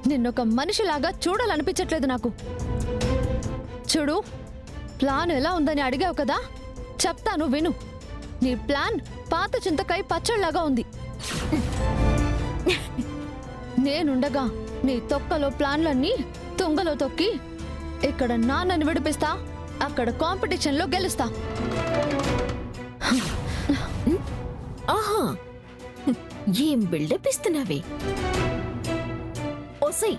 నిన్నొక మనిషిలాగా చూడాలనిపించట్లేదు నాకు. చూడు, ప్లాన్ ఎలా ఉందని అడిగావు కదా, చెప్తాను విను. నీ ప్లాన్ పాత చింతకాయ పచ్చళ్ళలాగా ఉంది. నేనుండగా నీ తొక్కలో ప్లాన్లన్నీ తుంగలో తొక్కి ఇక్కడ నాన్నని విడిపిస్తా, అక్కడ కాంపిటీషన్లో గెలుస్తా. ఆహా, ఏం బిల్డప్ ఇస్తున్నావే? ఓసై,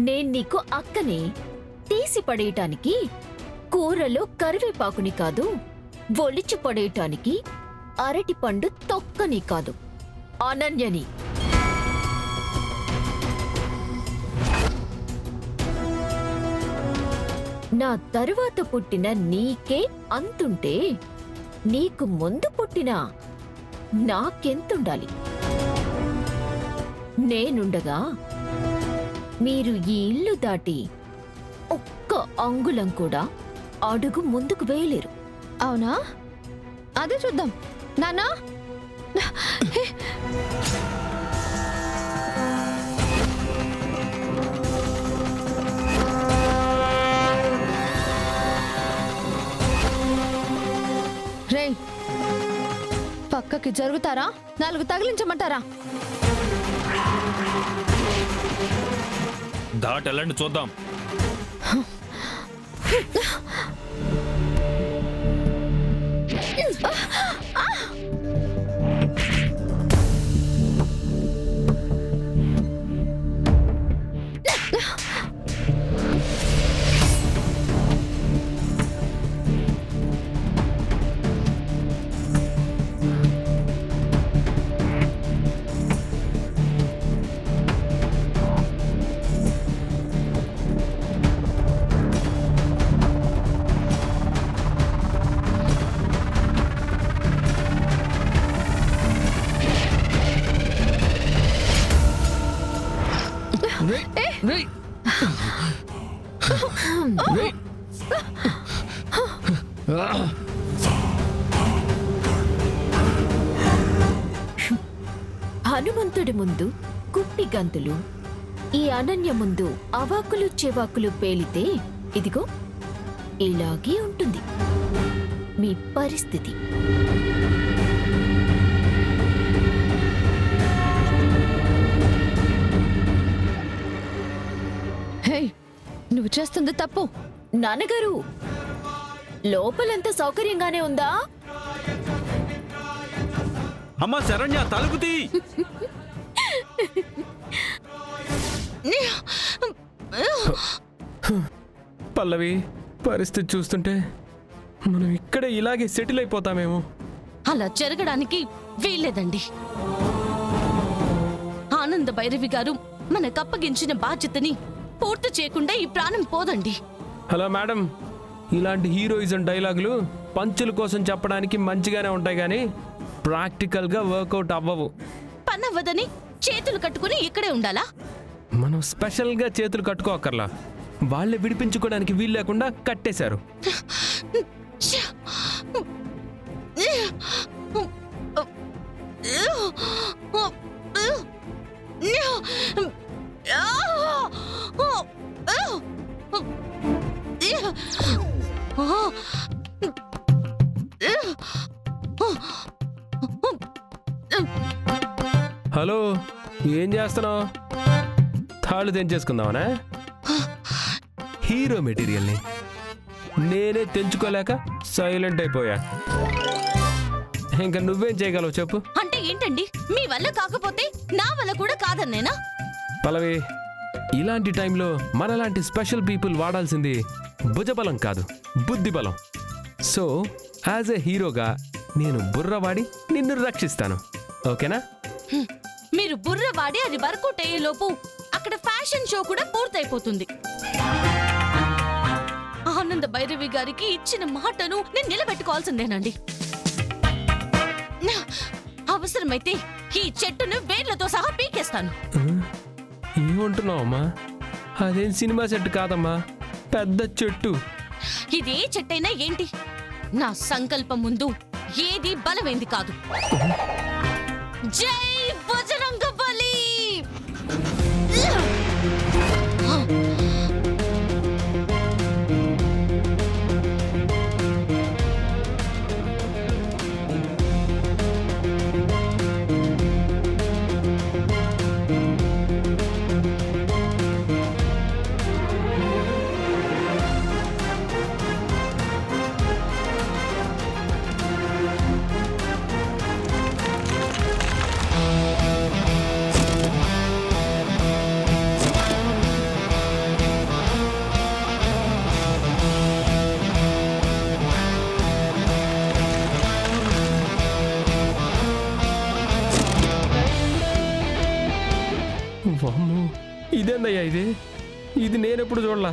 నేను నీకు అక్కనే. తీసి పడేయటానికి కూరలో కరివేపాకుని కాదు, ఒలిచి పడేయటానికి అరటిపండు తొక్కని కాదు, అనన్యని. నా తరువాత పుట్టిన నీకే అంతుంటే నీకు ముందు పుట్టిన నాకెంతుండాలి? నేనుండగా మీరు ఈ ఇల్లు దాటి ఒక్క అంగుళం కూడా అడుగు ముందుకు వేయలేరు. అవునా? అదే చూద్దాం. నాన్నా, రే, పక్కకి జరుగుతారా? 4 తగిలించమంటారా? దాటెళ్ళండి చూద్దాం. హనుమంతుడి ముందు కుప్పి గంతులు, ఈ అనన్య ముందు అవాకులు చెవాకులు పేలితే ఇదిగో ఇలాగే ఉంటుంది మీ పరిస్థితి. హే, నువ్వు చేస్తుంది తప్పు. నాన్నగారు, లోపలంతా సౌకర్యంగానే ఉందా? అమ్మా శరణ్య, తలుపు తీ. పల్లవి, పరిస్థితి చూస్తుంటే మనం ఇక్కడే ఇలాగే సెటిల్ అయిపోతామేమో. అలా జరగడానికి వీల్లేదండి. ఆనంద భైరవి గారు మనకప్పగించిన బాధ్యతని పూర్తి చేయకుండా ఈ ప్రాణం పోదండి. హలో మేడం, ఇలాంటి హీరోయిజం డైలాగులు పంచుల కోసం చెప్పడానికి మంచిగానే ఉంటాయి కానీ ప్రాక్టికల్గా వర్కౌట్ అవ్వవు. పనవ్వదని చేతులు కట్టుకుని ఇక్కడే ఉండాలా? మనం స్పెషల్గా చేతులు కట్టుకోకర్లా, వాళ్ళే విడిపించుకోవడానికి వీలు లేకుండా కట్టేశారు. హలో, ఏం చేస్తున్నావు? తాళ్ళు తెంచేసుకుందామనా? హీరో మెటీరియల్ని నేనే తెంచుకోలేక సైలెంట్ అయిపోయా. ఇంకా నువ్వేం చేయగలవు చెప్పు? అంటే ఏంటండి, మీ వల్ల కాకపోతే నా వల్ల కూడా కాదన్నేనా? పల్లవి, ఇలాంటి టైంలో మనలాంటి స్పెషల్ పీపుల్ వాడాల్సింది భుజబలం కాదు, బుద్ధిబలం. సో యాజ్ ఎ హీరోగా నేను బుర్రవాడి నిన్ను రక్షిస్తాను, ఓకేనా? మీరు బుర్ర వాడి అది వర్కౌట్ అయ్యేలోపు అక్కడ ఫ్యాషన్ షో కూడా పూర్తయిపోతుంది. ఆనంద భైరవి గారికి ఇచ్చిన మాటను నేను నిలబెట్టుకోవాల్సిందేనండి. అవసరమైతే ఈ చెట్టును వేర్లతో సహా పీకేస్తాను. ఏమంటున్నావమ్మా? అదేం సినిమా సెట్ కాదమ్మా, పెద్ద చెట్టు. ఇదే చెట్టైనా ఏంటి, నా సంకల్పం ముందు ఏది బలమైంది కాదు. జై బజరంగబలి! ఇదేందయ్యా ఇది నేనెప్పుడు చూడలా.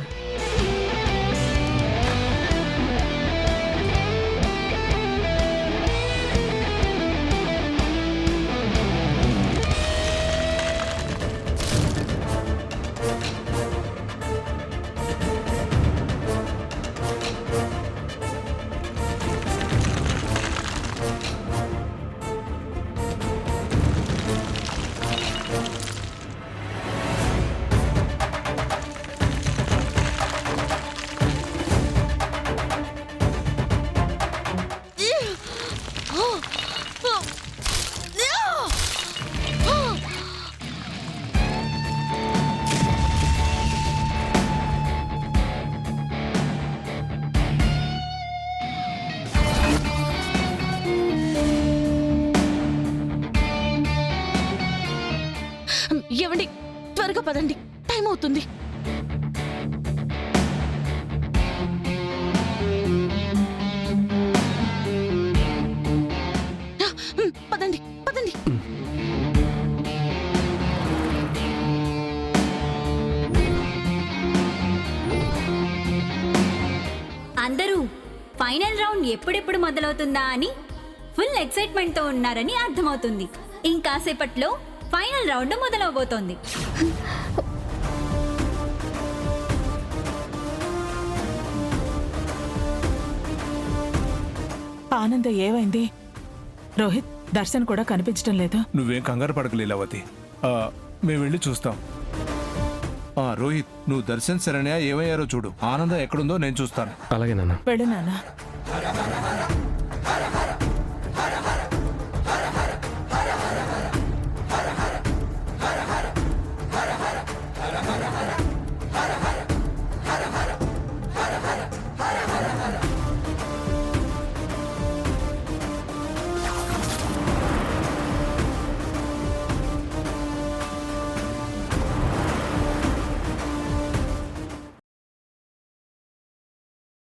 ఏవండి, త్వరగా పదండి, టైం అవుతుంది. పదండి పదండి. అందరూ ఫైనల్ రౌండ్ ఎప్పుడెప్పుడు మొదలవుతుందా అని ఫుల్ ఎక్సైట్మెంట్ తో ఉన్నారని అర్థమవుతుంది. ఇంకాసేపట్లో ఫైనల్ రౌండ్ మొదలవబోతోంది. ఆనంద ఏమైంది? రోహిత్, దర్శన్ కూడా కనిపించడం లేదు. నువ్వేం కంగారు పడకు లీలావతి, మేము వెళ్ళి చూస్తాం. రోహిత్, నువ్వు దర్శన్ శరణ్య ఏమయ్యారో చూడు. ఆనందం ఎక్కడుందో నేను చూస్తాను. అలాగే నాన్న. వెళ్ళు నాన్న.